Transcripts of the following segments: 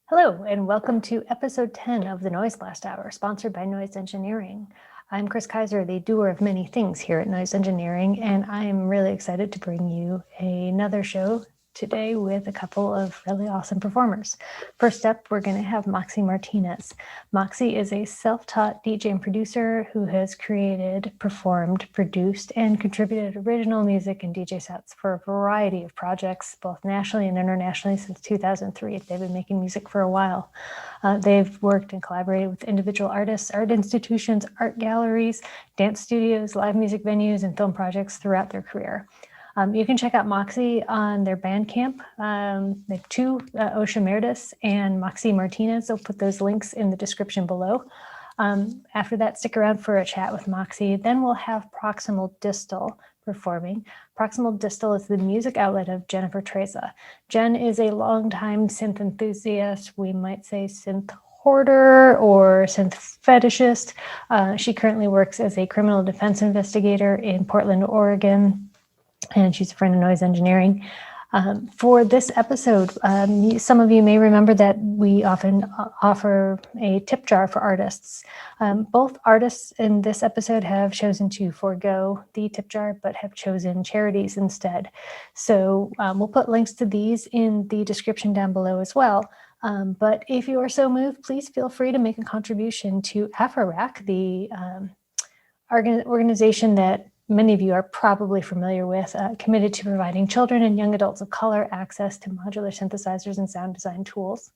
Hello, and welcome to episode 10 of the Noiseblast Hour, sponsored by Noise Engineering. I'm Chris Kaiser, the doer of many things here at Noise Engineering, and I'm really excited to bring you another show today with a couple of really awesome performers. First up, we're going to have Moxie Martinez. Moxie is a self-taught DJ and producer who has created, performed, produced, and contributed original music and DJ sets for a variety of projects, both nationally and internationally since 2003. They've been making music for a while. They've worked and collaborated with individual artists, art institutions, art galleries, dance studios, live music venues, and film projects throughout their career. You can check out Moxie on their Bandcamp. They have two, Osha Meredith and Moxy Martinez. I'll put those links in the description below. After that, stick around for a chat with Moxie. Then we'll have Proximal Distal performing. Proximal Distal is the music outlet of Jennifer Trezza. Jen is a longtime synth enthusiast. We might say synth hoarder or synth fetishist. She currently works as a criminal defense investigator in Portland, Oregon, and she's a friend of Noise Engineering. For this episode, some of you may remember that we often offer a tip jar for artists. Both artists in this episode have chosen to forego the tip jar, but have chosen charities instead. So we'll put links to these in the description down below as well. But if you are so moved, please feel free to make a contribution to Eurorack, the organization that many of you are probably familiar with, committed to providing children and young adults of color access to modular synthesizers and sound design tools,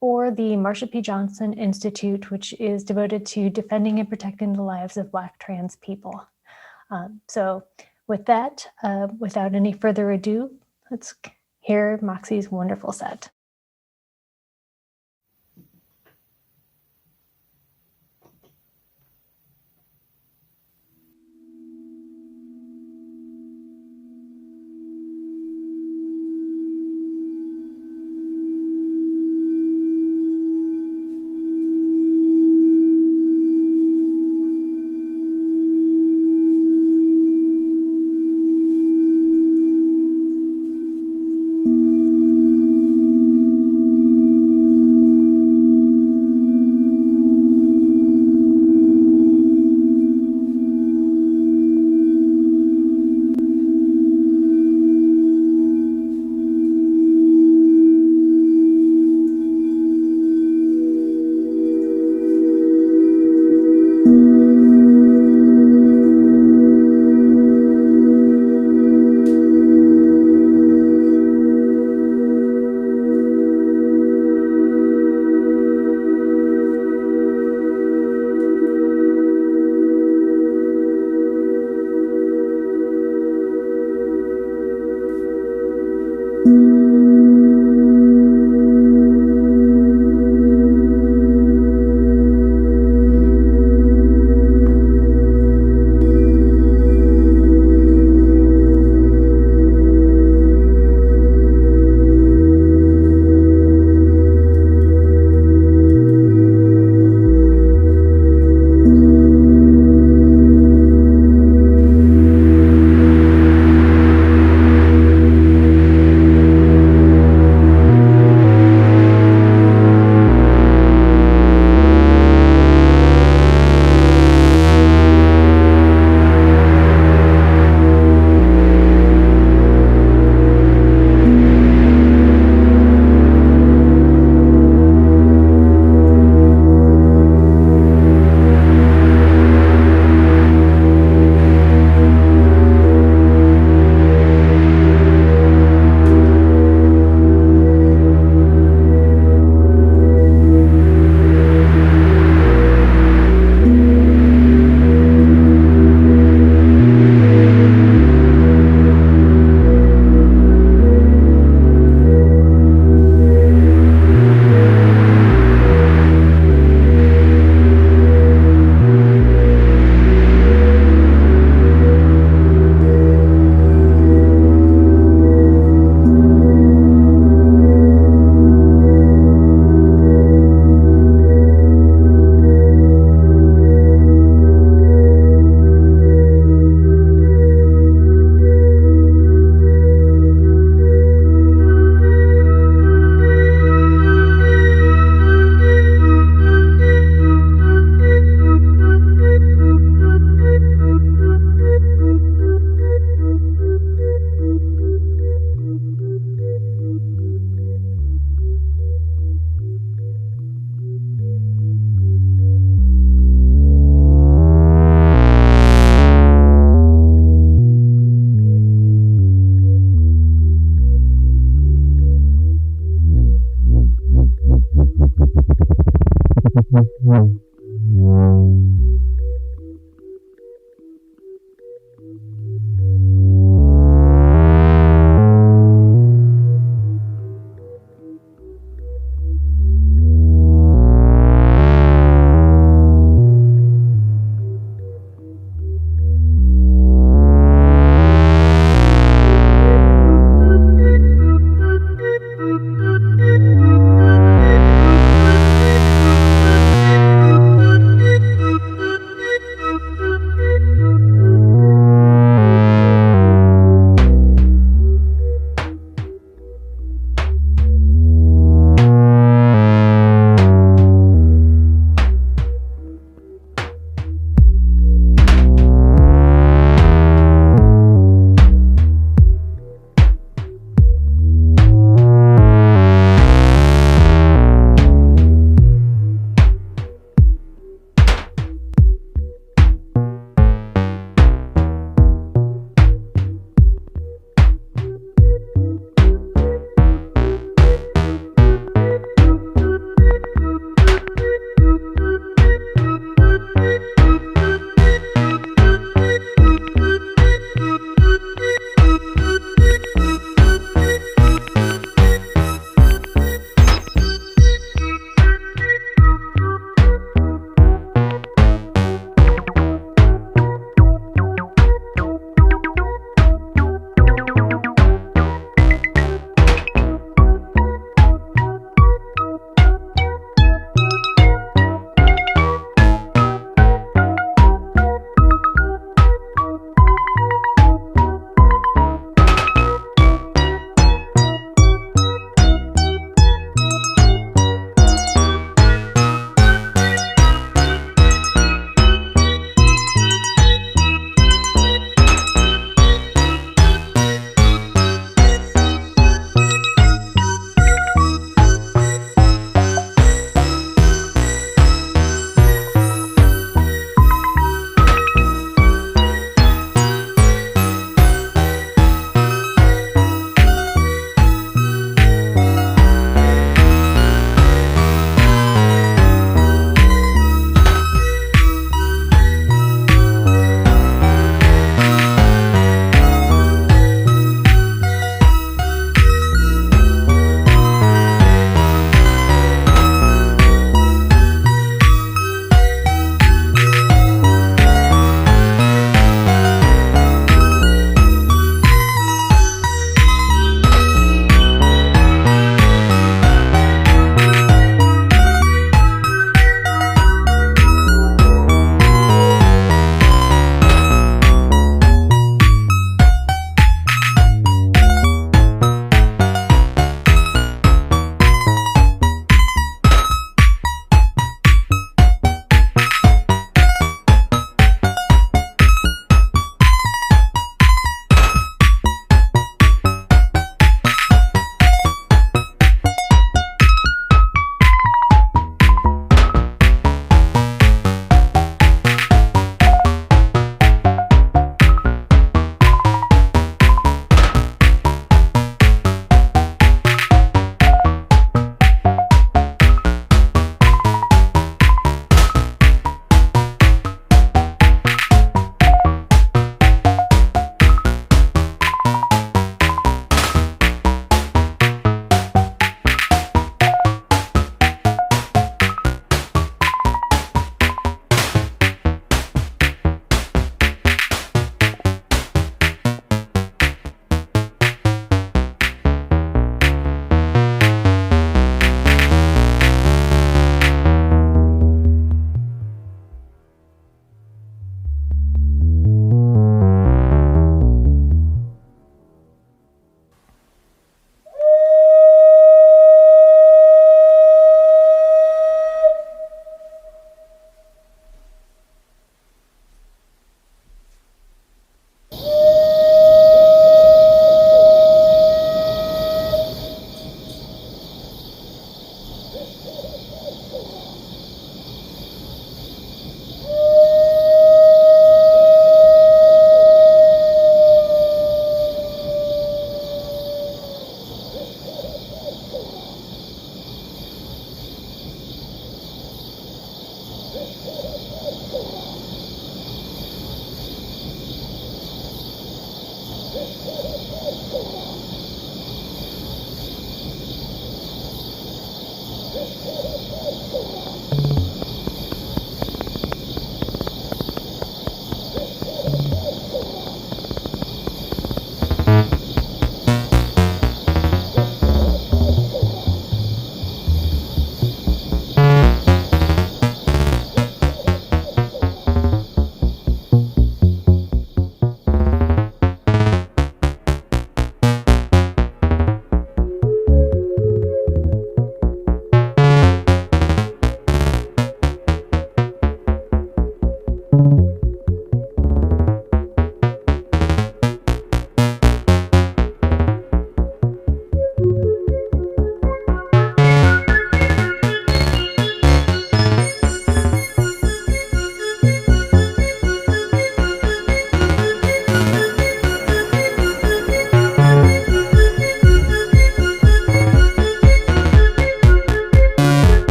or the Marsha P. Johnson Institute, which is devoted to defending and protecting the lives of Black trans people. So with that, without any further ado, let's hear Moxie's wonderful set.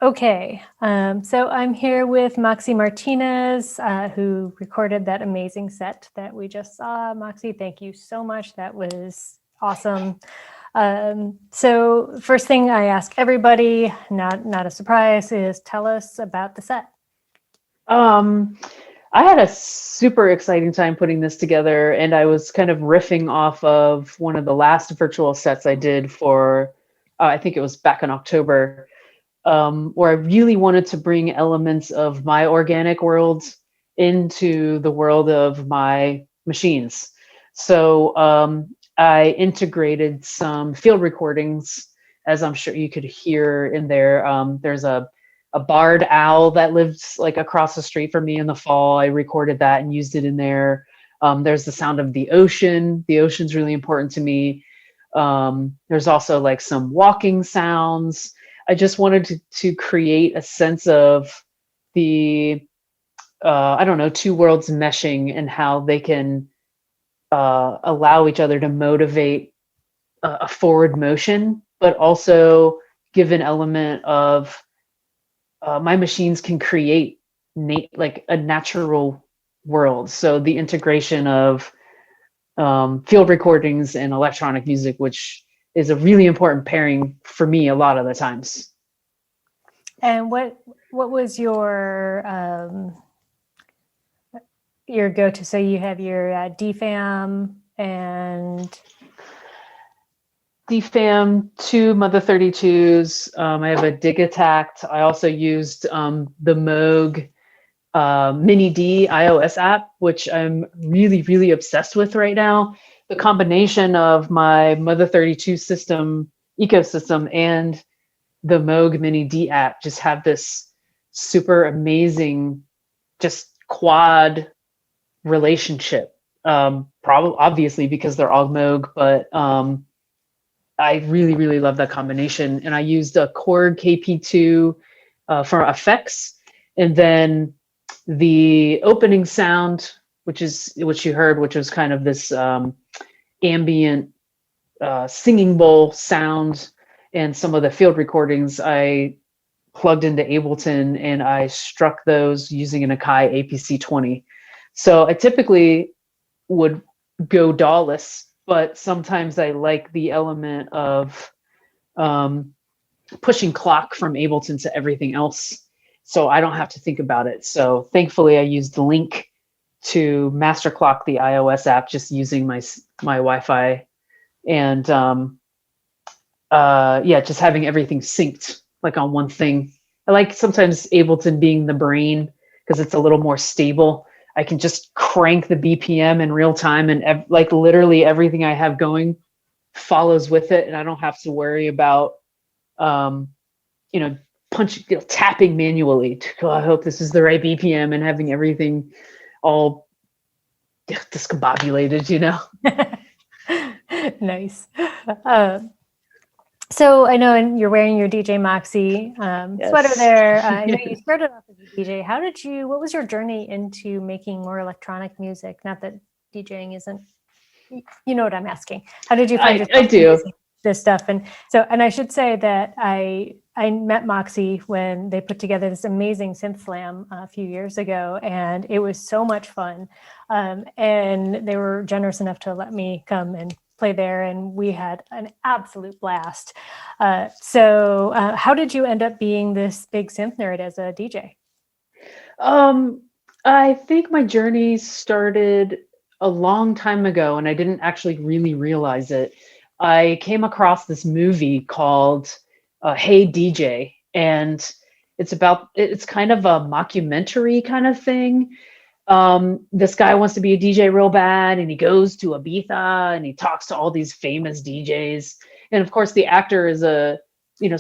Okay, so I'm here with Moxy Martinez, who recorded that amazing set that we just saw. Moxy, thank you so much. That was awesome. So first thing I ask everybody, not a surprise, is tell us about the set. I had a super exciting time putting this together, and I was kind of riffing off of one of the last virtual sets I did for, I think it was back in October, where I really wanted to bring elements of my organic world into the world of my machines. So I integrated some field recordings, as I'm sure you could hear in there. There's a barred owl that lives like across the street from me in the fall. I recorded that and used it in there. There's the sound of the ocean. The ocean's really important to me. There's also like some walking sounds. I just wanted to create a sense of the, I don't know, two worlds meshing and how they can allow each other to motivate a forward motion, but also give an element of my machines can create like a natural world. So the integration of field recordings and electronic music, which is a really important pairing for me a lot of the times. And what was your go-to? So you have your DFAM and DFAM, two Mother 32s. I have a Digitact. I also used the Moog Mini D iOS app, which I'm really, really obsessed with right now. The combination of my Mother 32 system ecosystem and the Moog Mini D app just have this super amazing, just quad relationship. Probably obviously because they're all Moog, but I really, really love that combination. And I used a Korg KP2 for effects, and then the opening sound, which you heard, which was kind of this ambient singing bowl sound, and some of the field recordings I plugged into Ableton and I struck those using an Akai APC-20. So I typically would go DAW-less, but sometimes I like the element of pushing clock from Ableton to everything else, so I don't have to think about it. So thankfully I used Link to master clock the iOS app just using my Wi-Fi, and just having everything synced like on one thing. I like sometimes Ableton being the brain because it's a little more stable. I can just crank the BPM in real time, and like literally everything I have going follows with it, and I don't have to worry about tapping manually to, I hope this is the right BPM, and having everything all discombobulated, Nice. So I know you're wearing your DJ Moxy sweater there. I know you started off as a DJ. What was your journey into making more electronic music? Not that DJing isn't, you know what I'm asking. How did you find yourself using this stuff? And I should say that I met Moxy when they put together this amazing synth slam a few years ago, and it was so much fun. And they were generous enough to let me come and play there, and we had an absolute blast. So how did you end up being this big synth nerd as a DJ? I think my journey started a long time ago, and I didn't actually really realize it. I came across this movie called Hey DJ, and it's kind of a mockumentary kind of thing. This guy wants to be a DJ real bad, and he goes to Ibiza and he talks to all these famous DJs. And of course the actor is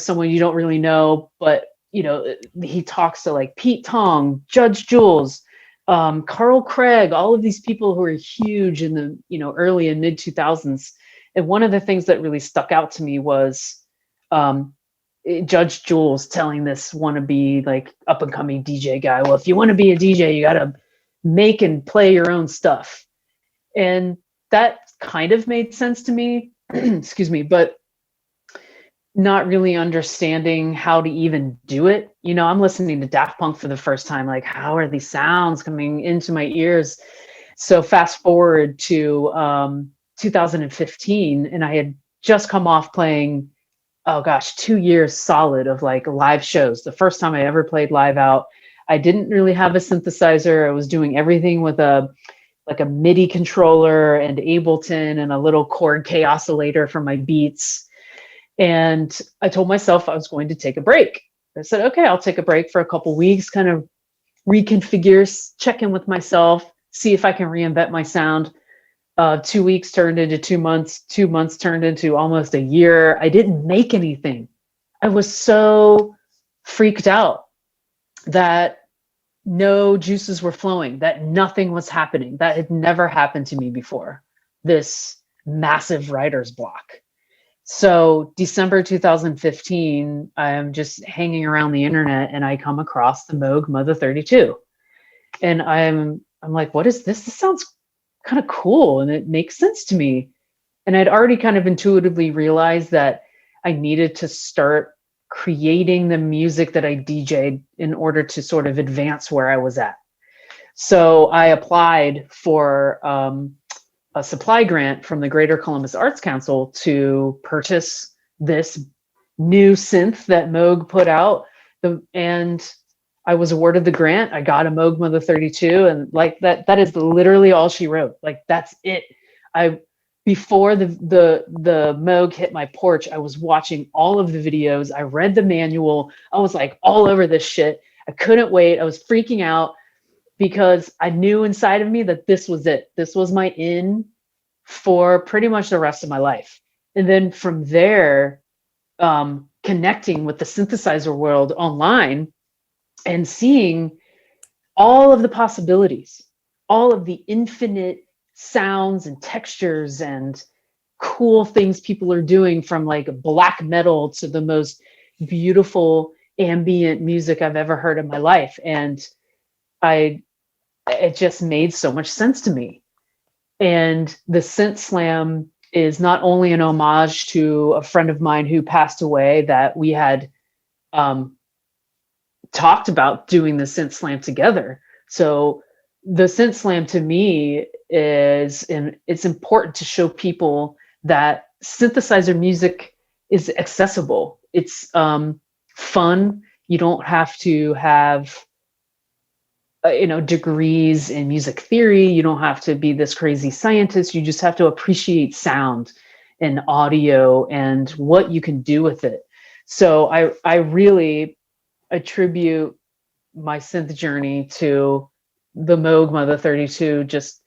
someone you don't really know, but he talks to like Pete Tong, Judge Jules, Carl Craig, all of these people who are huge in the early and mid 2000s. And one of the things that really stuck out to me was Judge Jules telling this wannabe like up and coming DJ guy, well, if you want to be a DJ, you got to make and play your own stuff. And that kind of made sense to me. Excuse me. But not really understanding how to even do it. I'm listening to Daft Punk for the first time. Like, how are these sounds coming into my ears? So fast forward to 2015, and I had just come off playing, oh gosh, 2 years solid of like live shows. The first time I ever played live out. I didn't really have a synthesizer. I was doing everything with a MIDI controller and Ableton and a little chord K oscillator for my beats. And I told myself I was going to take a break. I said, okay, I'll take a break for a couple weeks, kind of reconfigure, check in with myself, see if I can reinvent my sound. 2 weeks turned into 2 months. 2 months turned into almost a year. I didn't make anything. I was so freaked out that no juices were flowing, that nothing was happening. That had never happened to me before, this massive writer's block. So December 2015, I'm just hanging around the internet and I come across the Moog Mother 32. And I'm like, what is this? This sounds kind of cool and it makes sense to me. And I'd already kind of intuitively realized that I needed to start creating the music that I DJ'd in order to sort of advance where I was at. So I applied for a supply grant from the Greater Columbus Arts Council to purchase this new synth that Moog put out. And I was awarded the grant. I got a Moog Mother 32, and like that is literally all she wrote. Like, that's it. Before the Moog hit my porch, I was watching all of the videos. I read the manual. I was like all over this shit. I couldn't wait. I was freaking out because I knew inside of me that this was it. This was my in for pretty much the rest of my life. And then from there, connecting with the synthesizer world online and seeing all of the possibilities, all of the infinite sounds and textures and cool things people are doing, from like black metal to the most beautiful ambient music I've ever heard in my life. And it just made so much sense to me. And the Synth Slam is not only an homage to a friend of mine who passed away, that we had talked about doing the Synth Slam together. So the Synth Slam to me it's important to show people that synthesizer music is accessible. It's fun. You don't have to have degrees in music theory. You don't have to be this crazy scientist. You just have to appreciate sound and audio and what you can do with it. So I really attribute my synth journey to the Moog Mother 32 just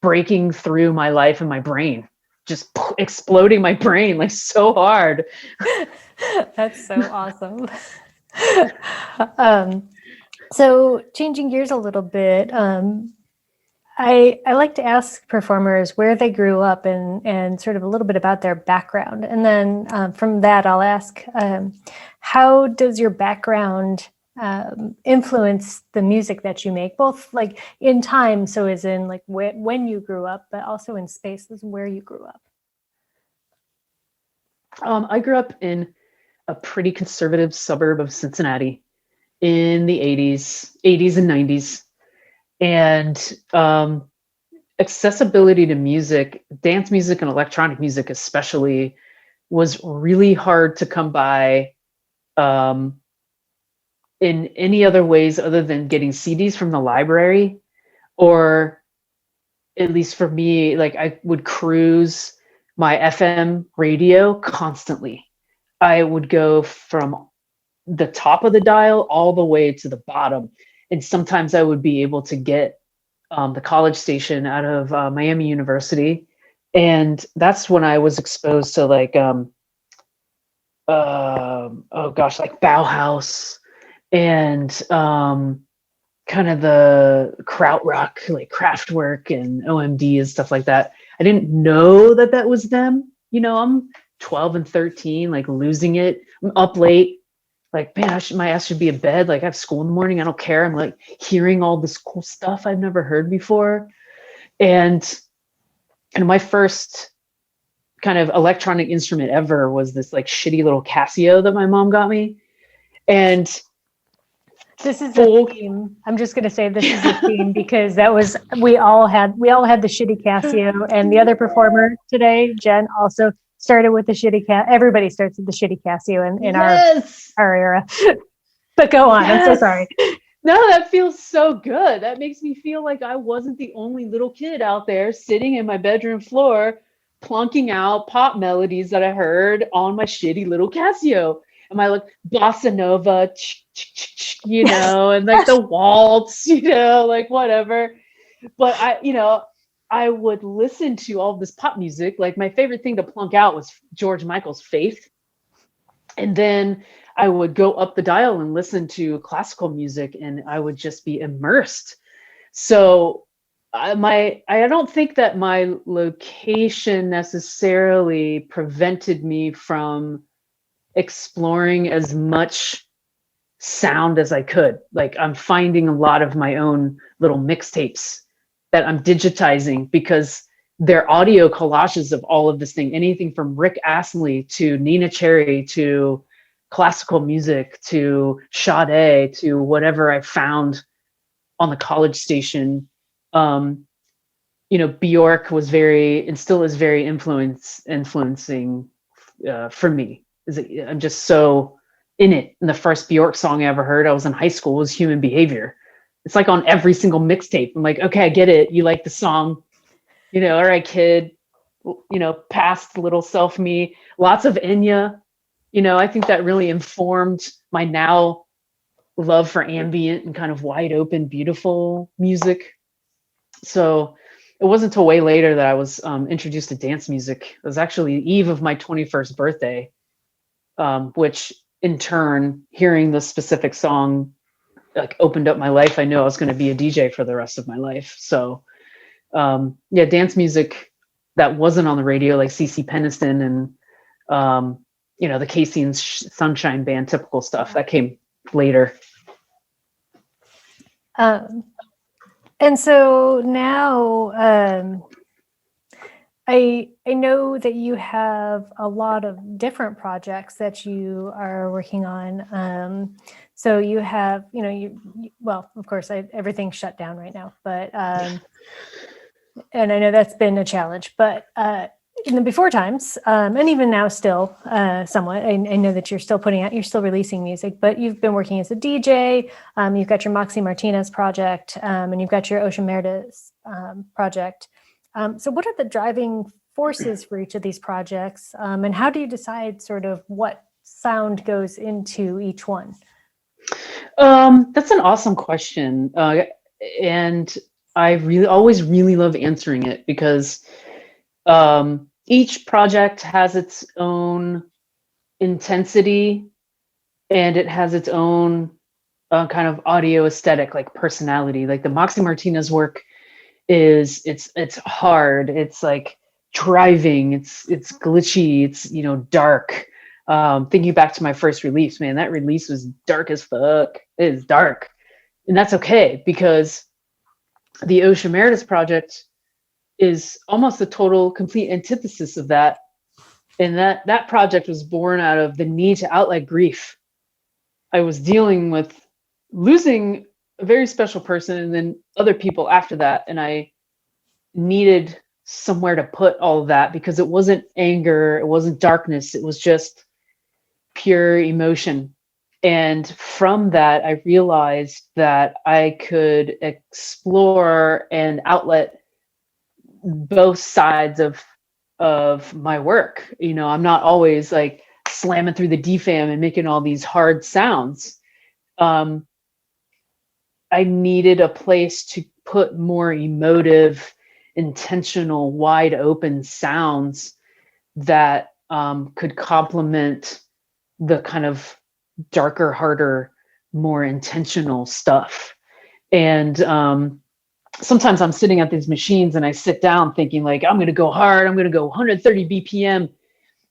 breaking through my life and my brain, just exploding my brain like so hard. That's so awesome. So changing gears a little bit, I like to ask performers where they grew up and sort of a little bit about their background. And then from that, I'll ask, how does your background influence the music that you make, both like in time, so as in like when you grew up, but also in spaces where you grew up? I grew up in a pretty conservative suburb of Cincinnati in the 80s and 90s. And accessibility to music, dance music and electronic music especially, was really hard to come by in any other ways other than getting CDs from the library, or at least for me, like I would cruise my FM radio constantly. I would go from the top of the dial all the way to the bottom. And sometimes I would be able to get the college station out of Miami University. And that's when I was exposed to like, like Bauhaus and kind of the krautrock, like Kraftwerk and OMD and stuff like that. I didn't know that was them. I'm 12 and 13, like losing it. I'm up late. Like, man, my ass should be in bed. Like, I have school in the morning. I don't care. I'm like hearing all this cool stuff I've never heard before. And my first kind of electronic instrument ever was this like shitty little Casio that my mom got me. And this is the theme. I'm just going to say this is the theme because we all had the shitty Casio, and the other performer today, Jen, also started with the shitty Everybody starts with the shitty Casio in our era. But go on. I'm so sorry. No, that feels so good. That makes me feel like I wasn't the only little kid out there sitting in my bedroom floor plunking out pop melodies that I heard on my shitty little Casio. And my like bossa nova, you know, and like the waltz, you know, like whatever. But I would listen to all this pop music. Like my favorite thing to plunk out was George Michael's Faith. And then I would go up the dial and listen to classical music, and I would just be immersed. So I don't think that my location necessarily prevented me from exploring as much sound as I could. Like I'm finding a lot of my own little mixtapes that I'm digitizing because they're audio collages of all of this thing, anything from Rick Astley to Nina Cherry to classical music to Sade to whatever I found on the college station. Bjork was very and still is very influencing for me. I'm just so in it. And the first Bjork song I ever heard, I was in high school, was Human Behavior. It's like on every single mixtape. I'm like, okay, I get it. You like the song, all right, kid, past little self me, lots of Enya. I think that really informed my now love for ambient and kind of wide open, beautiful music. So it wasn't until way later that I was introduced to dance music. It was actually the eve of my 21st birthday, which in turn, hearing this specific song like opened up my life. I knew I was going to be a DJ for the rest of my life. So dance music that wasn't on the radio, like CeCe Peniston and the Casey and Sunshine Band, typical stuff that came later. And so now I know that you have a lot of different projects that you are working on. So you have, well, of course, everything's shut down right now, but and I know that's been a challenge, but in the before times, and even now still somewhat, I know that you're still releasing music, but you've been working as a DJ, you've got your Moxie Martinez project, and you've got your Ocean Meredith project. So what are the driving forces for each of these projects? And how do you decide sort of what sound goes into each one? That's an awesome question. And I always really love answering it because each project has its own intensity and it has its own kind of audio aesthetic, like personality. Like the Moxie Martinez work it's hard, it's like driving, it's glitchy, it's dark. Thinking back to my first release, man, that release was dark as fuck. It is dark, and that's okay because the Ocean Meredith project is almost a total complete antithesis of that. And that project was born out of the need to outlet grief. I was dealing with losing a very special person and then other people after that. And I needed somewhere to put all of that because it wasn't anger, it wasn't darkness, it was just pure emotion. And from that, I realized that I could explore and outlet both sides of my work. I'm not always like slamming through the DFAM and making all these hard sounds. I needed a place to put more emotive, intentional, wide open sounds that could complement the kind of darker, harder, more intentional stuff. And sometimes I'm sitting at these machines and I sit down thinking like, I'm going to go hard. I'm going to go 130 BPM.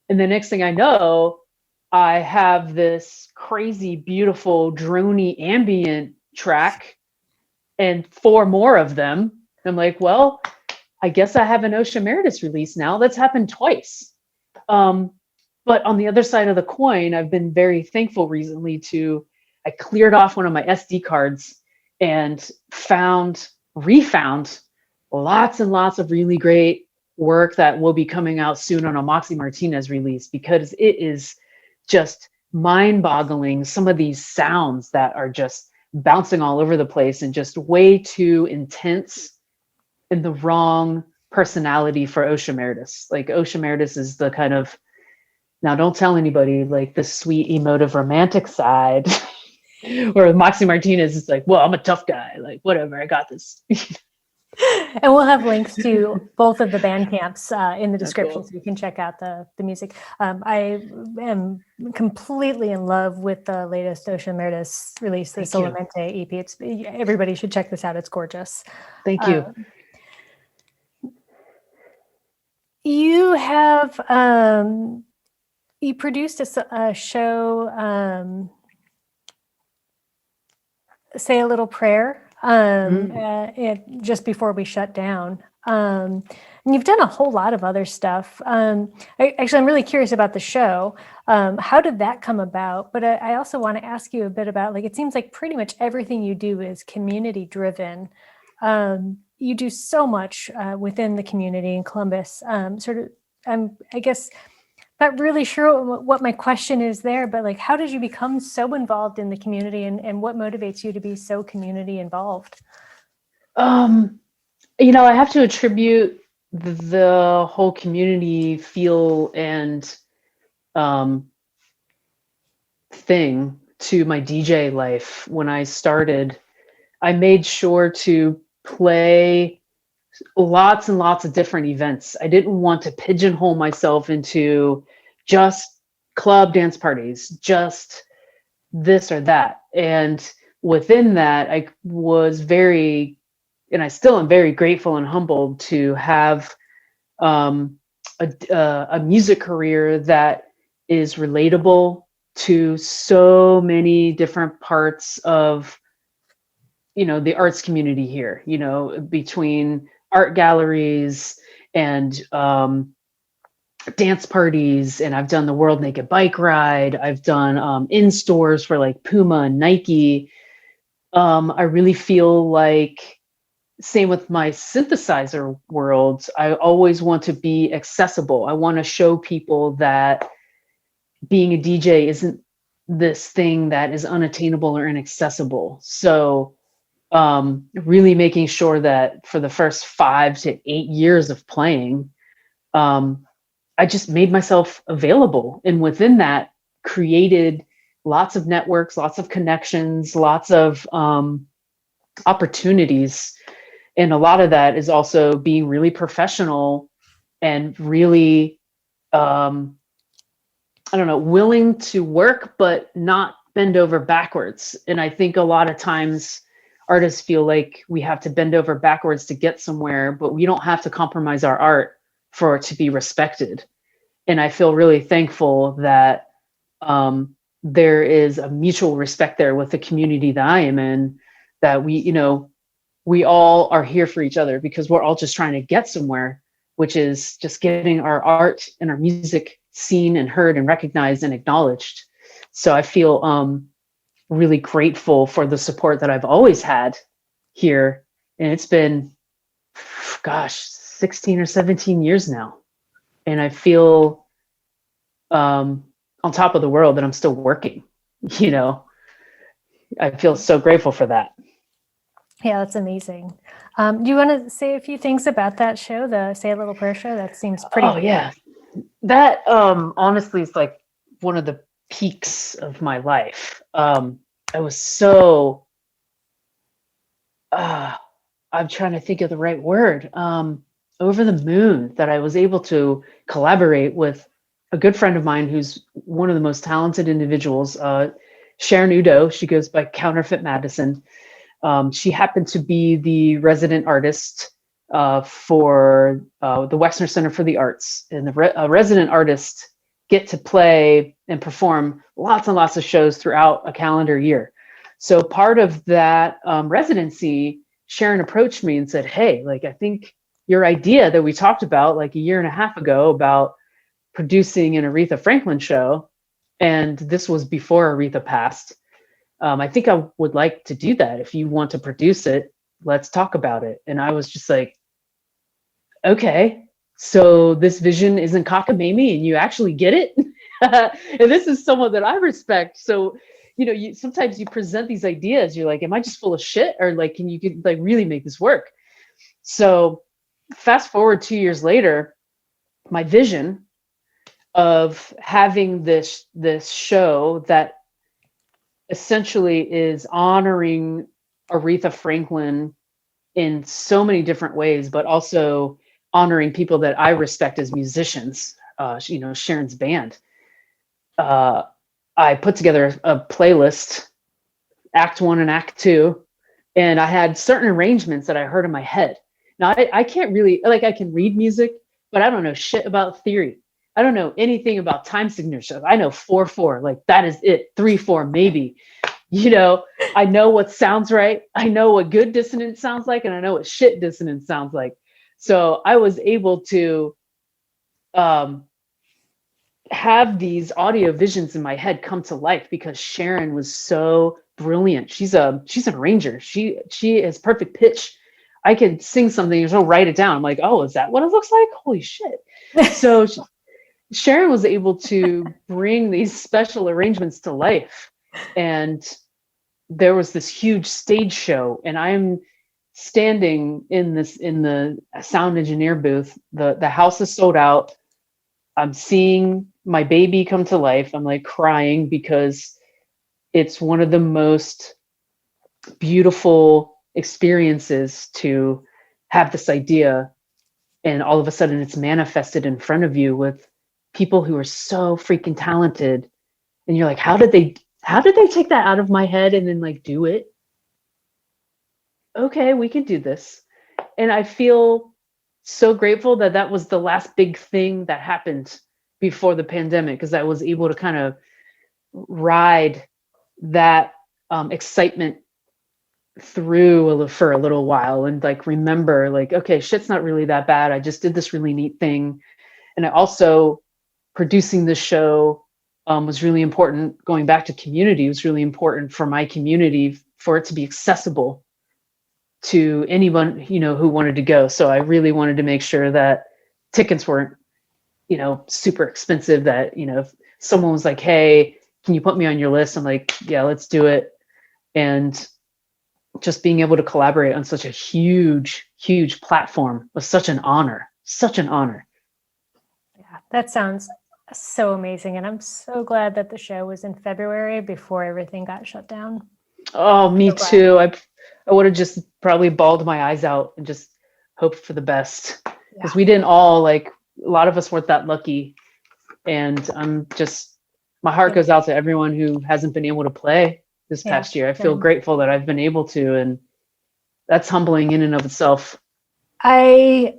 And the next thing I know, I have this crazy, beautiful, droney ambient track and 4 more of them. I'm like, well, I guess I have an Ocean Meredith release now. That's happened twice. But on the other side of the coin, I've been very thankful recently I cleared off one of my SD cards and refound lots and lots of really great work that will be coming out soon on a Moxy Martinez release, because it is just mind-boggling, some of these sounds that are just bouncing all over the place and just way too intense and the wrong personality for Osha Meredith. Like Osha Meredith is the kind of, now don't tell anybody, like the sweet, emotive, romantic side. Or Moxie Martinez is like, well, I'm a tough guy. Like, whatever, I got this. And we'll have links to both of the band camps in the description, cool. so you can check out the music. I am completely in love with the latest Osha Meredith release, the Solamente EP. Everybody should check this out. It's gorgeous. Thank you. You have you produced a show, Say a Little Prayer, just before we shut down. And you've done a whole lot of other stuff. I'm really curious about the show. How did that come about? But I also want to ask you a bit about, like, it seems like pretty much everything you do is community driven. You do so much within the community in Columbus. I guess, not really sure what my question is there, but like, how did you become so involved in the community, and what motivates you to be so community involved? I have to attribute the whole community feel and thing to my DJ life. When I started, I made sure to play lots and lots of different events. I didn't want to pigeonhole myself into just club dance parties, just this or that. And within that, I was very, and I still am very grateful and humbled to have a music career that is relatable to so many different parts of, the arts community here, between art galleries and dance parties. And I've done the World Naked Bike Ride. I've done in stores for like Puma and Nike. I really feel like, same with my synthesizer world, I always want to be accessible. I want to show people that being a DJ isn't this thing that is unattainable or inaccessible. So really making sure that for the first 5 to 8 years of playing, I just made myself available. And within that, created lots of networks, lots of connections, lots of opportunities. And a lot of that is also being really professional and really, willing to work, but not bend over backwards. And I think a lot of times artists feel like we have to bend over backwards to get somewhere, but we don't have to compromise our art for it to be respected. And I feel really thankful that there is a mutual respect there with the community that I am in, that we all are here for each other, because we're all just trying to get somewhere, which is just getting our art and our music seen and heard and recognized and acknowledged. So I feel really grateful for the support that I've always had here. And it's been, 16 or 17 years now. And I feel on top of the world that I'm still working, I feel so grateful for that. Yeah, that's amazing. Do you want to say a few things about that show, the Say a Little Prayer show? That seems pretty. Oh, yeah. That honestly is like one of the peaks of my life. I was so, I'm trying to think of the right word, over the moon that I was able to collaborate with a good friend of mine who's one of the most talented individuals, Sharon Udo. She goes by Counterfeit Madison. She happened to be the resident artist for the Wexner Center for the Arts. And the resident artists get to play and perform lots and lots of shows throughout a calendar year. So part of that residency, Sharon approached me and said, hey, like, I think your idea that we talked about like a year and a half ago about producing an Aretha Franklin show, and this was before Aretha passed. I think I would like to do that. If you want to produce it, let's talk about it. And I was just like, okay, so this vision isn't cockamamie and you actually get it. And this is someone that I respect. So, sometimes you present these ideas, you're like, am I just full of shit? Or like, can you like really make this work? So fast forward 2 years later, my vision of having this show that essentially is honoring Aretha Franklin in so many different ways, but also honoring people that I respect as musicians, Sharon's band. I put together a playlist, Act 1 and Act 2, and I had certain arrangements that I heard in my head. Now, I can't really, like, I can read music, but I don't know shit about theory. I don't know anything about time signatures. I know 4/4, like that is it. 3/4 maybe. I know what sounds right. I know what good dissonance sounds like, and I know what shit dissonance sounds like. So I was able to have these audio visions in my head come to life because Sharon was so brilliant. She's an arranger. She is perfect pitch. I could sing something and she'll write it down. I'm like, oh, is that what it looks like? Holy shit. So Sharon was able to bring these special arrangements to life. And there was this huge stage show, and I'm standing in the sound engineer booth. The house is sold out. I'm seeing my baby come to life. I'm like crying because it's one of the most beautiful experiences to have this idea, and all of a sudden it's manifested in front of you with people who are so freaking talented, and you're like, how did they take that out of my head and then like do it? Okay, we can do this. And I feel so grateful that that was the last big thing that happened before the pandemic, because I was able to kind of ride that excitement through for a little while and like remember like, okay, shit's not really that bad. I just did this really neat thing. And I also, producing this show was really important. Going back to community was really important for my community, for it to be accessible to anyone, who wanted to go. So I really wanted to make sure that tickets weren't, super expensive, that, if someone was like, hey, can you put me on your list? I'm like, yeah, let's do it. And just being able to collaborate on such a huge, huge platform was such an honor, such an honor. Yeah, that sounds so amazing. And I'm so glad that the show was in February before everything got shut down. Oh, me too. I would have just probably bawled my eyes out and just hoped for the best, because we didn't all, like, a lot of us weren't that lucky. And my heart goes out to everyone who hasn't been able to play this past year. I feel grateful that I've been able to, and that's humbling in and of itself. I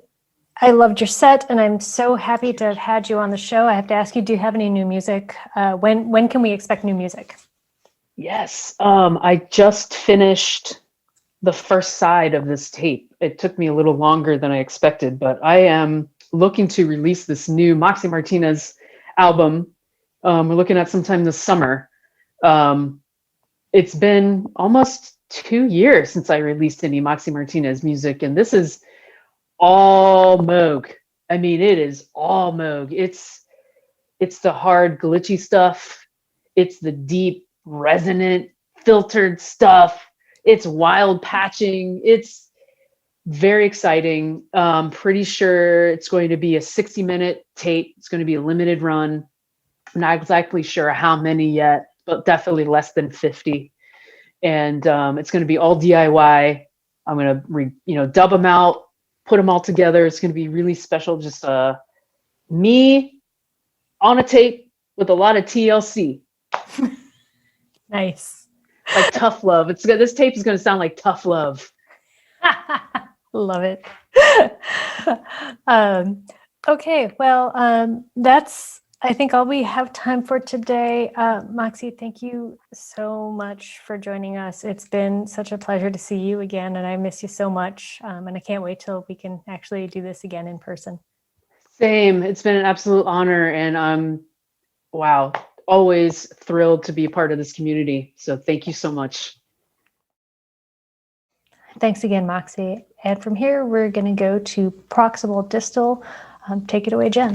loved your set, and I'm so happy to have had you on the show. I have to ask you, do you have any new music? When can we expect new music? Yes. I just finished the first side of this tape. It took me a little longer than I expected, but I am looking to release this new Moxie Martinez album. We're looking at sometime this summer. It's been almost 2 years since I released any Moxie Martinez music, and this is all Moog. I mean, it is all Moog. It's the hard, glitchy stuff. It's the deep, resonant, filtered stuff. It's wild patching. It's very exciting. Pretty sure it's going to be a 60-minute tape. It's going to be a limited run. I'm not exactly sure how many yet, but definitely less than 50. And it's going to be all DIY. I'm going to dub them out, put them all together. It's going to be really special. Just me on a tape with a lot of TLC. Nice. Like tough love. This tape is going to sound like tough love. Love it. Okay, well, that's, I think, all we have time for today. Moxie, thank you so much for joining us. It's been such a pleasure to see you again, and I miss you so much. And I can't wait till we can actually do this again in person. Same. It's been an absolute honor, and wow, always thrilled to be a part of this community. So thank you so much. Thanks again, Moxie. And from here, we're going to go to Proximal Distal. Take it away, Jen.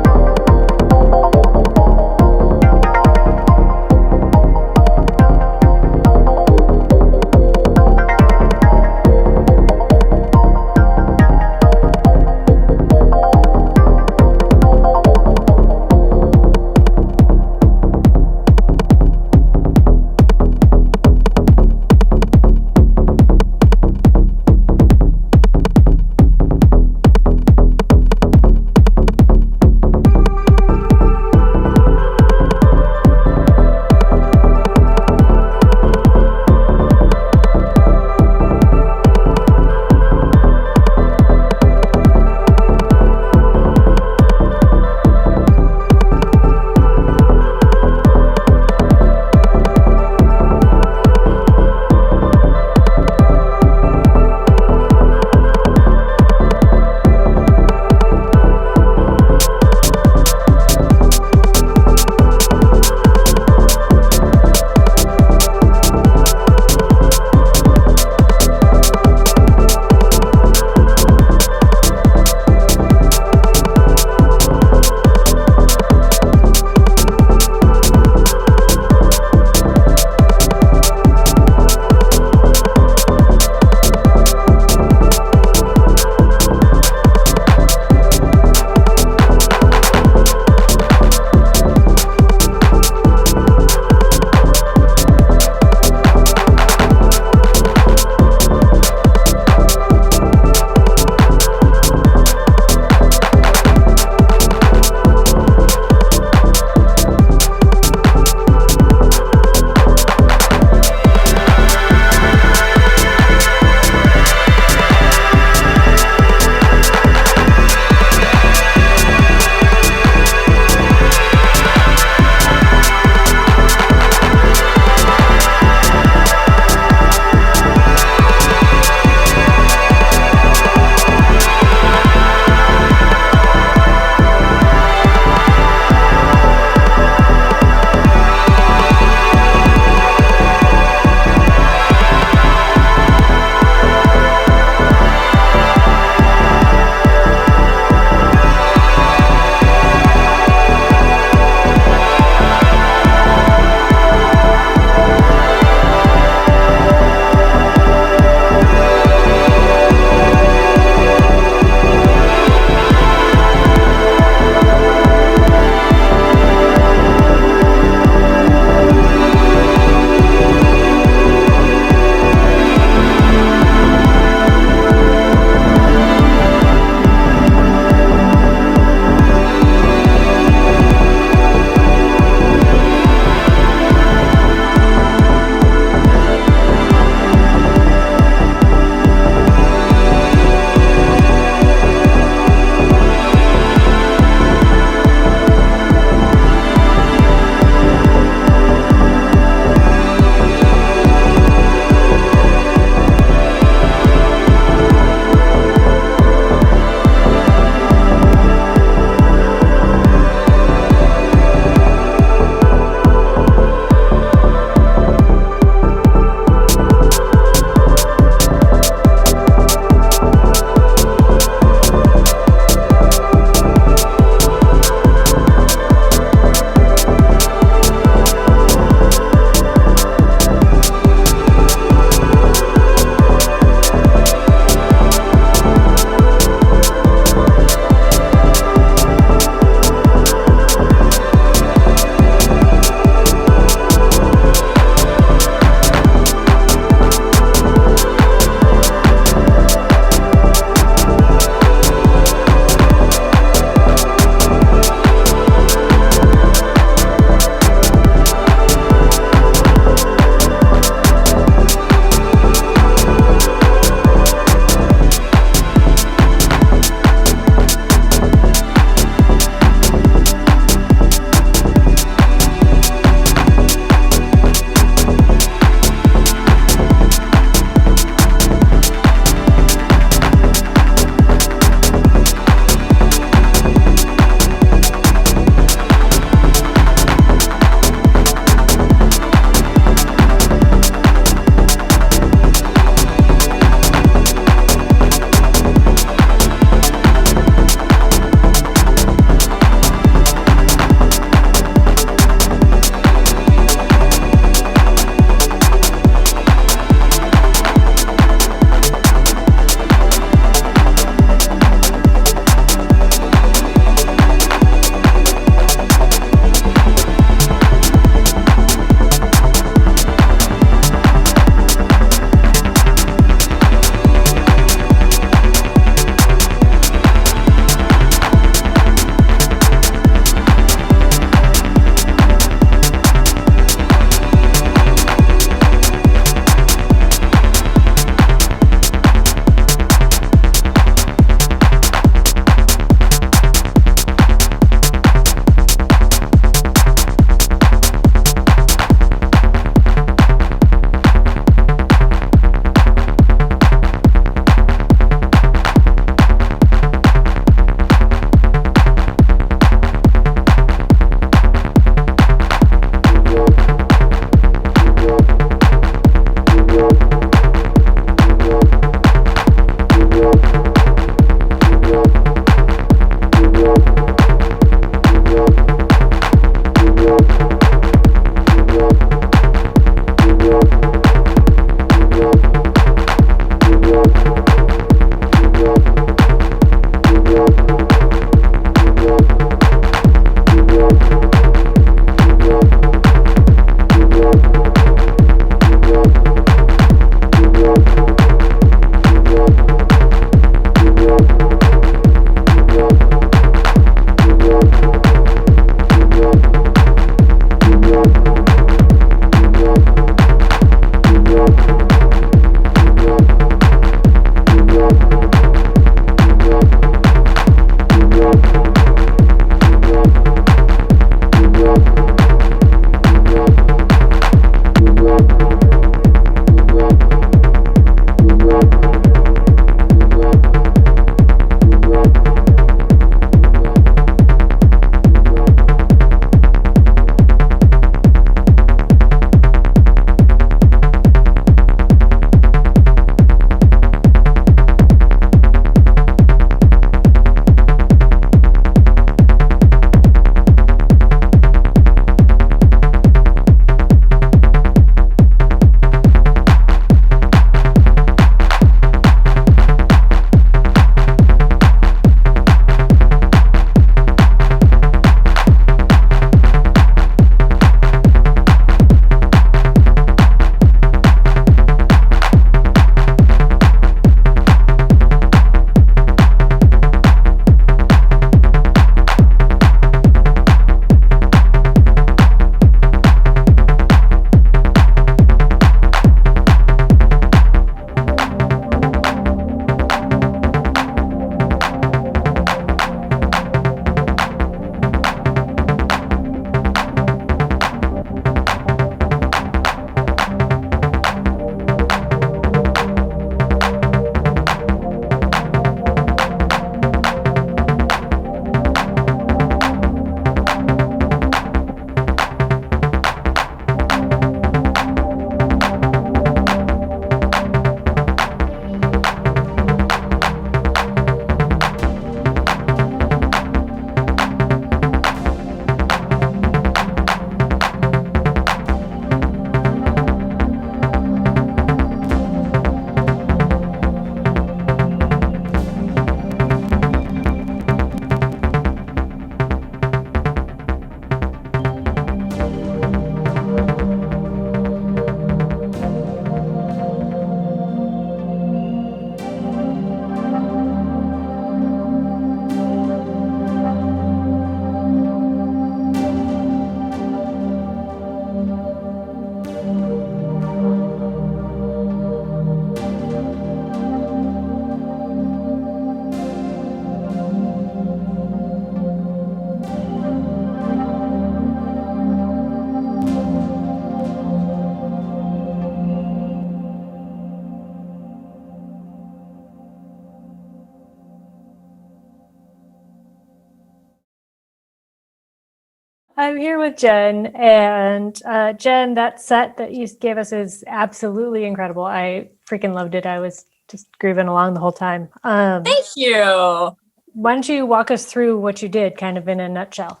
I'm here with Jen, and Jen, that set that you gave us is absolutely incredible. I freaking loved it. I was just grooving along the whole time. Thank you. Why don't you walk us through what you did, kind of in a nutshell?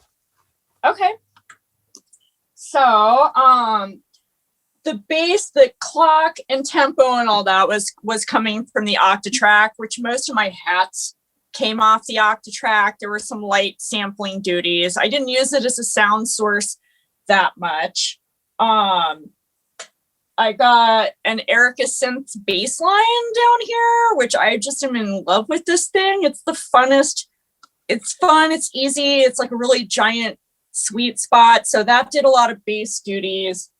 Okay. So, the bass, the clock, and tempo, and all that was coming from the Octatrack, which most of my hats came off the Octatrack. There were some light sampling duties. I didn't use it as a sound source that much. I got an Erica synth bass line down here, which I just am in love with this thing. It's the funnest. It's fun. It's easy. It's like a really giant sweet spot. So that did a lot of bass duties.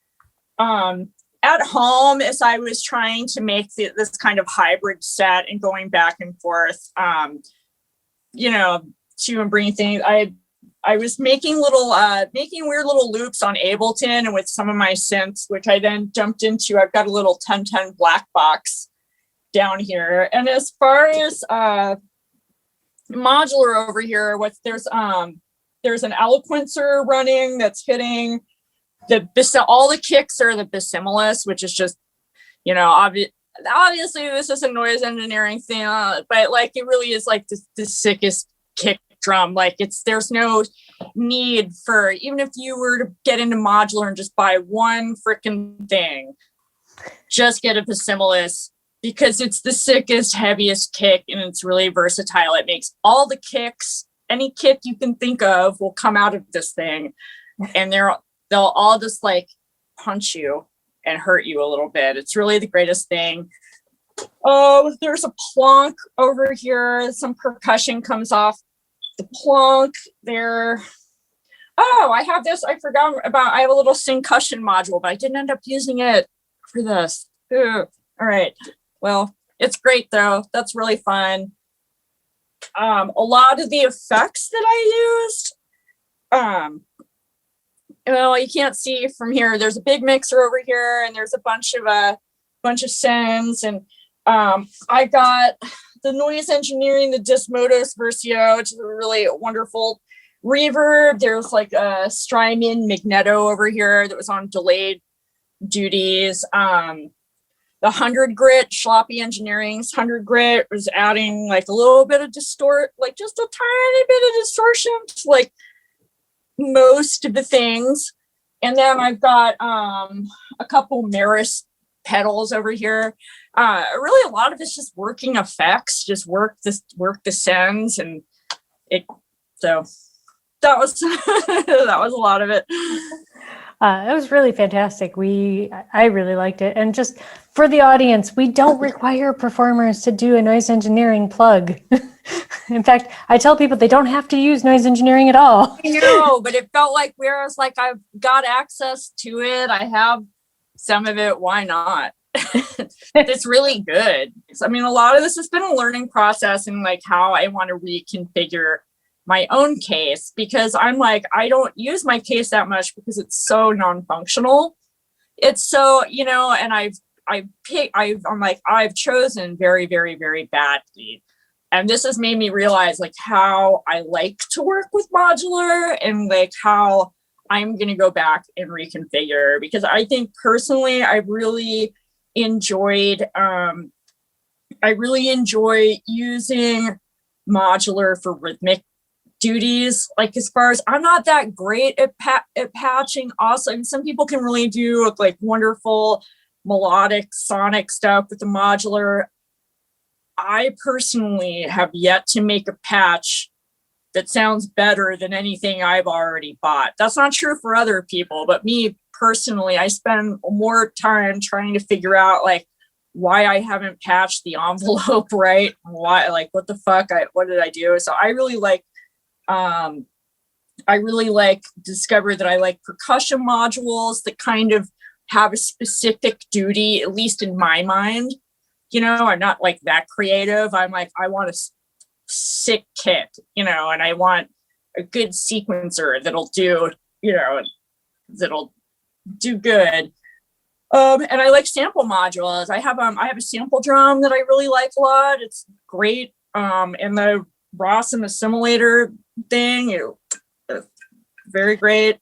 At home, as I was trying to make this kind of hybrid set and going back and forth, to and bring things, I was making weird little loops on Ableton and with some of my synths, which I then jumped into. I've got a little 1010 black box down here. And as far as modular over here, there's an eloquencer running that's hitting all the kicks are the Bisimulis, which is just, obviously this is a noise engineering thing, but like it really is like the sickest kick drum. Like there's no need for, even if you were to get into modular and just buy one freaking thing, just get a Bisimulis, because it's the sickest, heaviest kick, and it's really versatile. It makes all the kicks, any kick you can think of will come out of this thing, and they'll all just like punch you and hurt you a little bit. It's really the greatest thing. Oh, there's a plonk over here. Some percussion comes off the plonk there. Oh, I have this. I forgot about. I have a little syncussion module, but I didn't end up using it for this. Ooh. All right. Well, it's great though. That's really fun. A lot of the effects that I used, you can't see from here. There's a big mixer over here, and there's a bunch of sends, and I got the Noise Engineering, the Dismodus Versio, which is a really wonderful reverb. There's like a Strymon Magneto over here that was on delayed duties. The 100 grit, Schloppy Engineering's 100 grit was adding like a little bit of distort, like just a tiny bit of distortion to like most of the things. And then I've got a couple Maris pedals over here. Really a lot of it's just working effects, just work the sends, and so that was that was a lot of it. It was really fantastic. I really liked it. And just for the audience, we don't require performers to do a noise engineering plug. In fact, I tell people they don't have to use noise engineering at all. I know, but it felt like whereas like I've got access to it, I have some of it, why not? It's really good. I mean, a lot of this has been a learning process, and like how I want to reconfigure my own case, because I'm like, I don't use my case that much because it's so non-functional. It's so, and I've chosen very, very, very badly. And this has made me realize like how I like to work with modular, and like how I'm going to go back and reconfigure, because I think personally, I really enjoy using modular for rhythmic duties. Like, as far as I'm not that great at patching also, and some people can really do like wonderful melodic sonic stuff with the modular. I personally have yet to make a patch that sounds better than anything I've already bought. That's not true for other people, but me personally, I spend more time trying to figure out like why I haven't patched the envelope right. Why, like, what the fuck? What did I do? So I really discovered that I like percussion modules that kind of have a specific duty, at least in my mind. I'm not like that creative. I'm like, I want a sick kit, and I want a good sequencer that'll do, that'll do good. And I like sample modules. I have a sample drum that I really like a lot. It's great. And the Rossum assimilator thing, very great.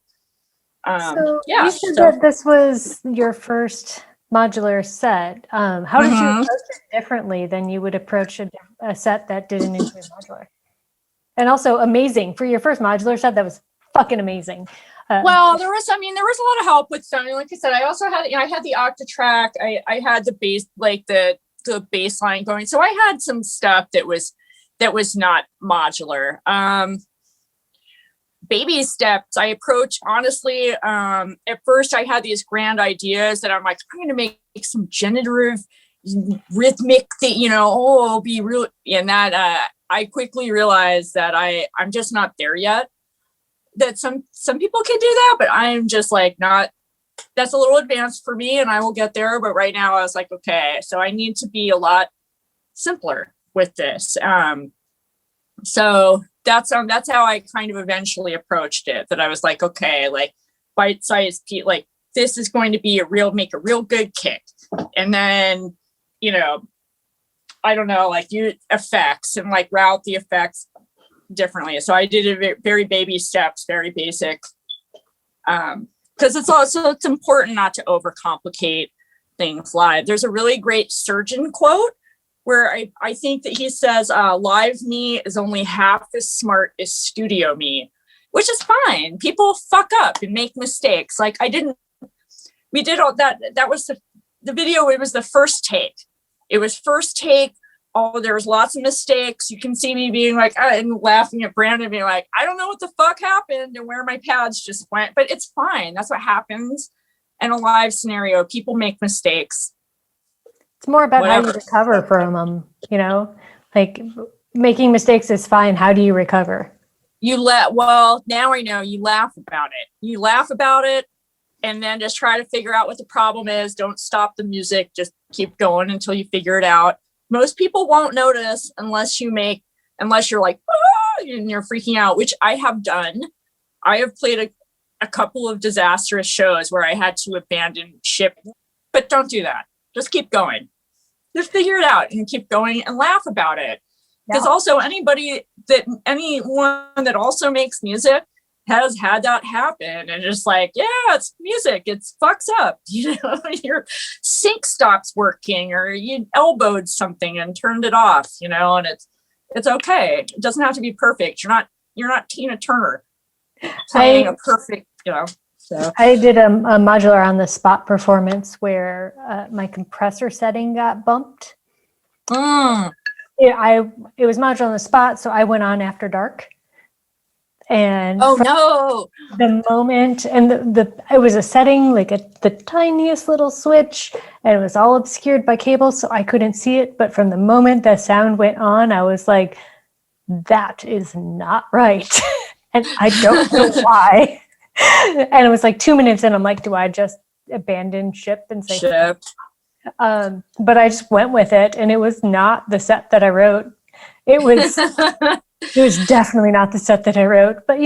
So Yeah. you said So, that this was your first modular set. How did you approach it differently than you would approach a set that didn't include modular? And also amazing for your first modular set. That was fucking amazing. well, there was a lot of help with something. Like I said, I also had, I had the Octatrack. I had the bass, like the bass line going. So I had some stuff that was not modular. Baby steps. I approach honestly. At first, I had these grand ideas that I'm like, I'm going to make some generative, rhythmic thing. It'll be real. And that I quickly realized that I'm just not there yet. That some people can do that, but I'm just like not. That's a little advanced for me, and I will get there. But right now, I was like, okay, so I need to be a lot simpler with this. So that's how I kind of eventually approached it. That I was like, okay, like bite-sized, like this is going to be make a real good kick, and then I don't know, like effects and like route the effects differently. So I did it very baby steps, very basic. Because it's important not to overcomplicate things live. There's a really great Surgeon quote where I think that he says, live me is only half as smart as studio me, which is fine. People fuck up and make mistakes. Like we did all that. That was the video. It was the first take. It was first take. Oh, there was lots of mistakes. You can see me being like, and laughing at Brandon, being like, I don't know what the fuck happened and where my pads just went, but it's fine. That's what happens in a live scenario. People make mistakes. It's more about how you recover from them, like making mistakes is fine. How do you recover? Now I know you laugh about it. You laugh about it and then just try to figure out what the problem is. Don't stop the music. Just keep going until you figure it out. Most people won't notice unless you're like, and you're freaking out, which I have done. I have played a couple of disastrous shows where I had to abandon ship, but don't do that. Just keep going. Just figure it out and keep going and laugh about it. Because also anyone that also makes music has had that happen and just like, yeah, it's music. It fucks up. Your sync stops working or you elbowed something and turned it off, and it's okay. It doesn't have to be perfect. You're not Tina Turner playing a perfect, So I did a modular on the spot performance where my compressor setting got bumped. It was modular on the spot, so I went on after dark. And the moment, and it was a setting like the tiniest little switch, and it was all obscured by cables, so I couldn't see it. But from the moment the sound went on, I was like, that is not right. And I don't know why. And it was like 2 minutes in, I'm like, do I just abandon ship and say ship? But I just went with it, and it was not the set that I wrote. It was definitely not the set that I wrote. But,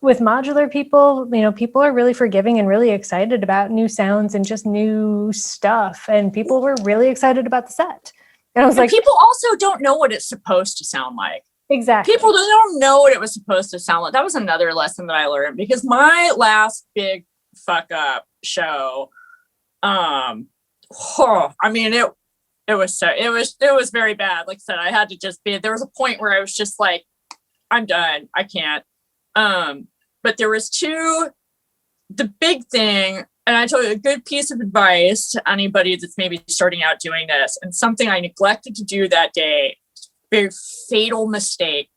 with modular people, people are really forgiving and really excited about new sounds and just new stuff. And people were really excited about the set. And I was like, people also don't know what it's supposed to sound like. Exactly. People don't know what it was supposed to sound like. That was another lesson that I learned because my last big fuck up show, it was very bad. Like I said, I had to just be, there was a point where I was just like, I'm done. I can't. But there was the big thing, and I told you a good piece of advice to anybody that's maybe starting out doing this, and something I neglected to do that day, very fatal mistake,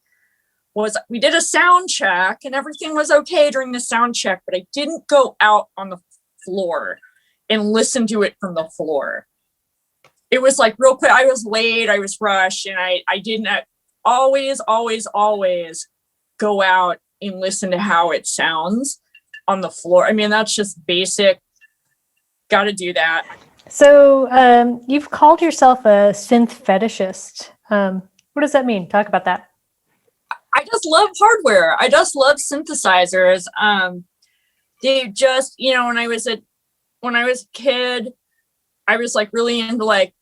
was we did a sound check and everything was okay during the sound check, but I didn't go out on the floor and listen to it from the floor. It was like real quick. I was late, I was rushed, and I didn't always go out and listen to how it sounds on the floor. I mean, that's just basic. Got to do that. So you've called yourself a synth fetishist. What does that mean? Talk about that. I just love hardware. I just love synthesizers. They just, when I was a kid, I was like really into like,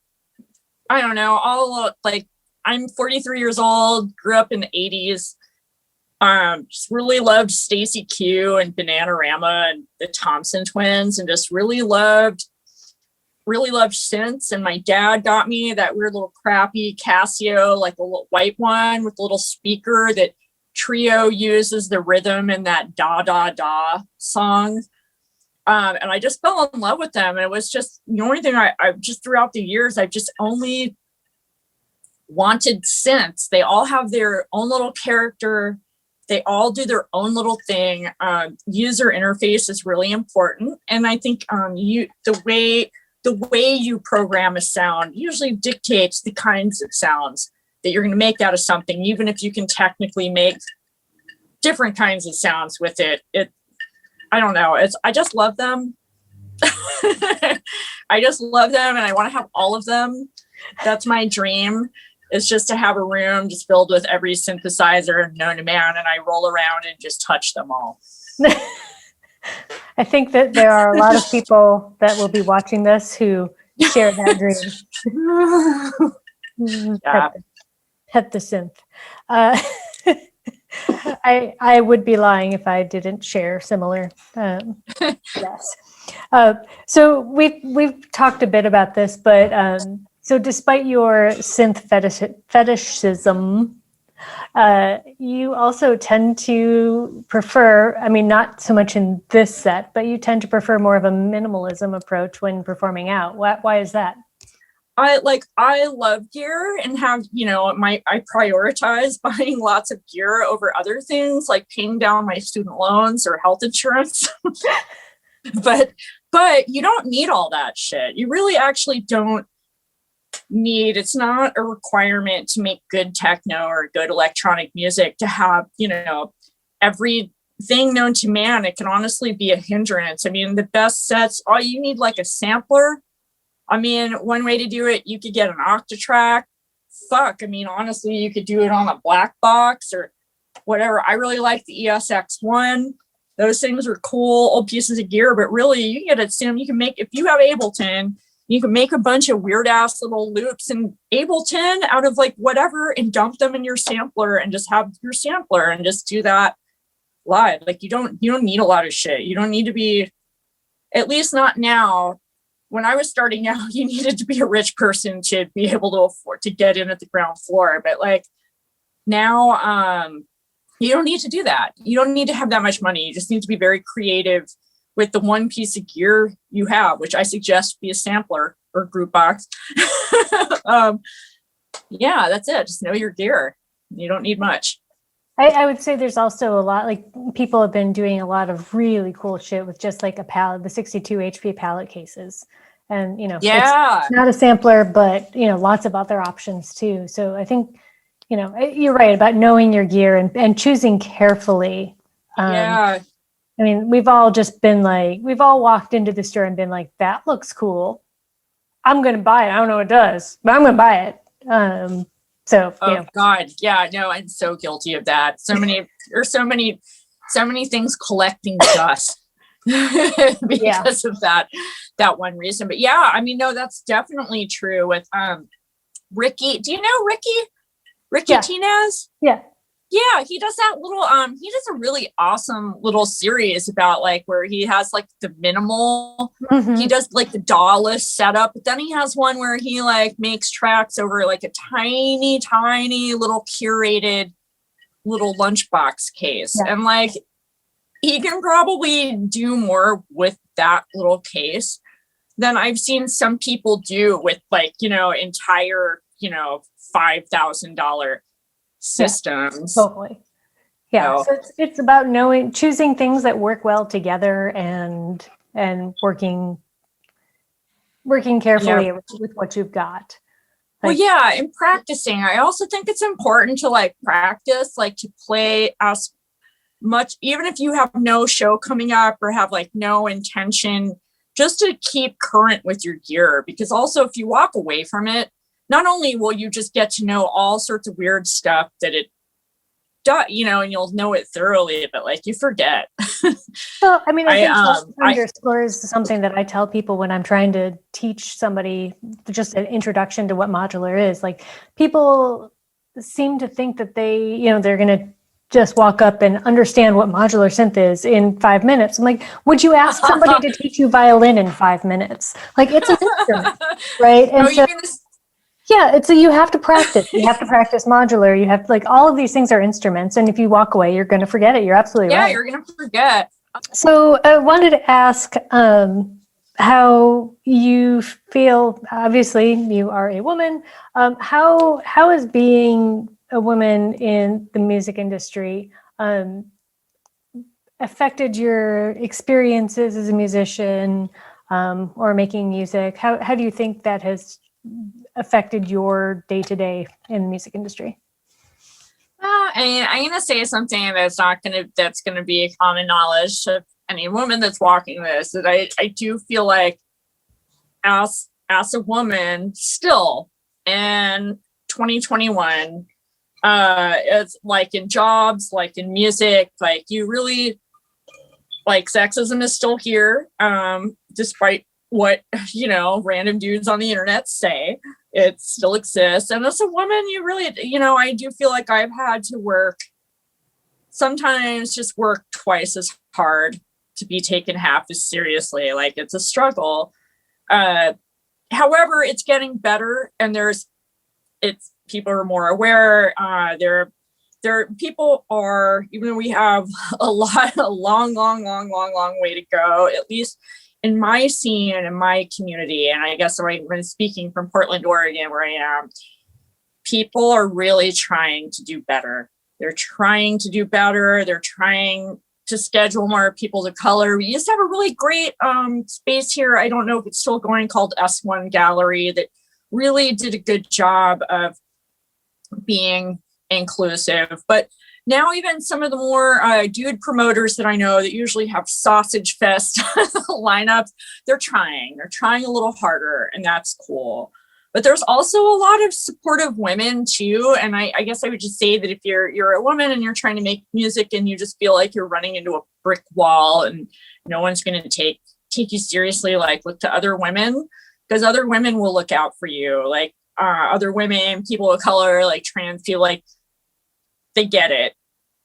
I don't know, all like, I'm 43 years old, grew up in the 80s. Just really loved Stacy Q and Bananarama and the Thompson twins, and just really loved synths. And my dad got me that weird little crappy Casio, like a little white one with a little speaker that Trio uses the rhythm in that Da Da Da song. And I just fell in love with them. And it was just the only thing I just throughout the years, I've just only wanted synths. They all have their own little character. They all do their own little thing. User interface is really important. And I think the way you program a sound usually dictates the kinds of sounds that you're going to make out of something, even if you can technically make different kinds of sounds with it. I don't know. I just love them. I just love them, and I want to have all of them. That's my dream. It's just to have a room just filled with every synthesizer known to man, and I roll around and just touch them all. I think that there are a lot of people that will be watching this who share that dream. Yeah. Pet the synth. I would be lying if I didn't share similar. Yes. So we've talked a bit about this, but so despite your synth fetishism, you also tend to prefer, I mean, not so much in this set, but you tend to prefer more of a minimalism approach when performing out. Why is that? I love gear and have, I prioritize buying lots of gear over other things like paying down my student loans or health insurance. but you don't need all that shit. You really actually don't need, it's not a requirement to make good techno or good electronic music to have, everything known to man. It can honestly be a hindrance. I mean, the best sets, all you need like a sampler. I mean, one way to do it, you could get an Octatrack. Honestly, you could do it on a black box or whatever. I really like the ESX1. Those things are cool, old pieces of gear, but really you can get it soon. You can make, if you have Ableton, you can make a bunch of weird ass little loops in Ableton out of like whatever and dump them in your sampler and just have your sampler and just do that live. Like you don't need a lot of shit. You don't need to be, at least not now. When I was starting out, you needed to be a rich person to be able to afford to get in at the ground floor. But like now, you don't need to do that. You don't need to have that much money. You just need to be very creative with the one piece of gear you have, which I suggest be a sampler or group box. Yeah, that's it. Just know your gear. You don't need much. I would say there's also a lot, like people have been doing a lot of really cool shit with just like a palette, the 62 HP palette cases. And, it's not a sampler, but, lots of other options too. So I think, you're right about knowing your gear and choosing carefully. Yeah. I mean, we've all walked into the store and been like, that looks cool. I'm going to buy it. I don't know what it does, but I'm going to buy it. God. Yeah, no, I'm so guilty of that. So many things collecting dust because of that one reason. But yeah, I mean, no, that's definitely true with Ricky. Do you know Ricky Martinez? Yeah. Yeah, he does that little he does a really awesome little series about like where he has like the minimal, he does like the DAW-less setup, but then he has one where he like makes tracks over like a tiny little curated little lunchbox case. And like he can probably do more with that little case than I've seen some people do with like, entire, $5,000 systems. Totally. Yeah. So it's about choosing things that work well together and working carefully with what you've got. And practicing. I also think it's important to like practice, like to play as much, even if you have no show coming up or have like no intention, just to keep current with your gear. Because also if you walk away from it, not only will you just get to know all sorts of weird stuff that it does, and you'll know it thoroughly, but like you forget. Well, I mean, I think underscores something that I tell people when I'm trying to teach somebody just an introduction to what modular is. Like people seem to think that they, they're going to just walk up and understand what modular synth is in 5 minutes. I'm like, would you ask somebody to teach you violin in 5 minutes? Like, it's an instrument, right? And so, yeah, you have to practice. You have to practice modular. You have to, like, all of these things are instruments. And if you walk away, you're going to forget it. You're absolutely right. Yeah, you're going to forget. So I wanted to ask how you feel. Obviously, you are a woman. How is being a woman in the music industry affected your experiences as a musician or making music? How do you think that has affected your day-to-day in the music industry? I'm going to say something that's going to be common knowledge to any woman that's walking this. That I do feel like as a woman still in 2021, it's like in jobs, like in music, like you really, like, sexism is still here, despite what, random dudes on the internet say. It still exists. And as a woman, you really, I do feel like I've had to sometimes just work twice as hard to be taken half as seriously. Like, it's a struggle. However, it's getting better, and people are more aware. People are, even though we have a long way to go, at least in my scene and in my community, and I guess when speaking from Portland, Oregon, where I am, people are really trying to do better. They're trying to do better. They're trying to schedule more people of color. We used to have a really great space here. I don't know if it's still going, called S1 Gallery, that really did a good job of being inclusive. But now even some of the more dude promoters that I know that usually have sausage fest lineups, they're trying a little harder, and that's cool. But there's also a lot of supportive women too. And I guess I would just say that if you're a woman and you're trying to make music and you just feel like you're running into a brick wall and no one's going to take you seriously, like, look to other women, because other women will look out for you. Like, other women, people of color, like trans people, like, they get it.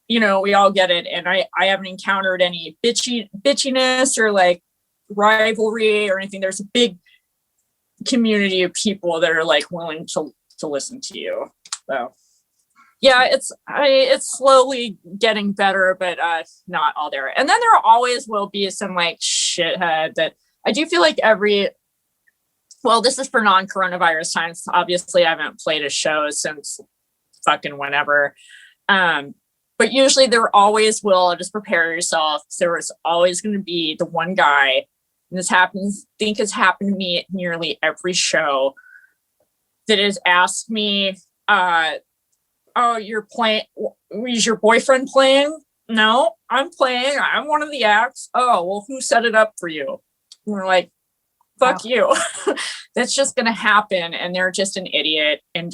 We all get it. And I haven't encountered any bitchiness or like rivalry or anything. There's a big community of people that are like willing to listen to you. So yeah, it's slowly getting better, but not all there. And then there always will be some like shithead that I do feel like this is for non-coronavirus times. Obviously I haven't played a show since fucking whenever. But usually there always will, just prepare yourself. There was always going to be the one guy, and this has happened to me at nearly every show, that has asked me, oh, you're playing, is your boyfriend playing? No, I'm playing. I'm one of the acts. Oh, well, who set it up for you? And we're like, fuck you. That's just going to happen. And they're just an idiot and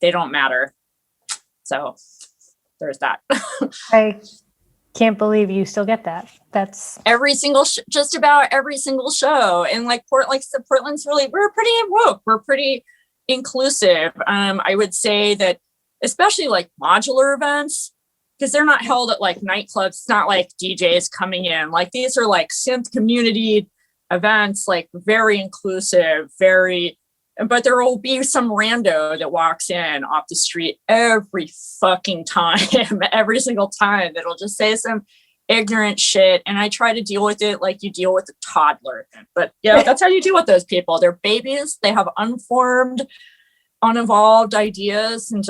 they don't matter. So there's that. I can't believe you still get that. That's every single just about every single show. And like Portland's really, we're pretty woke. We're pretty inclusive. I would say that especially like modular events, because they're not held at like nightclubs. It's not like DJs coming in. Like, these are like synth community events, like very inclusive, but there will be some rando that walks in off the street every fucking time, every single time, that'll just say some ignorant shit. And I try to deal with it like you deal with a toddler. But yeah, that's how you deal with those people. They're babies. They have unformed, unevolved ideas, and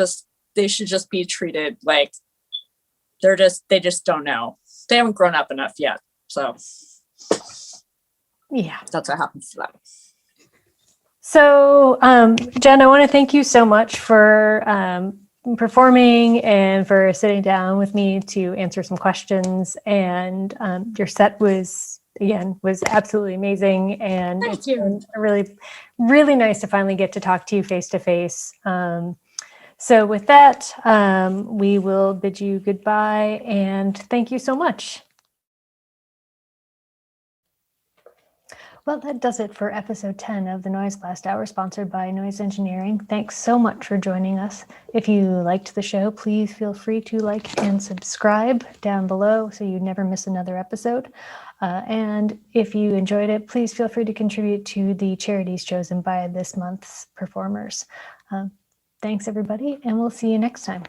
they should just be treated like they just don't know. They haven't grown up enough yet. So yeah, that's what happens to them. So, Jen, I want to thank you so much for performing and for sitting down with me to answer some questions. And your set was absolutely amazing. And Thank it's you. been really, really nice to finally get to talk to you face to face. So with that, we will bid you goodbye and thank you so much. Well, that does it for episode 10 of the Noiseblast Hour, sponsored by Noise Engineering. Thanks so much for joining us. If you liked the show, please feel free to like and subscribe down below so you never miss another episode. And if you enjoyed it, please feel free to contribute to the charities chosen by this month's performers. Thanks, everybody, and we'll see you next time.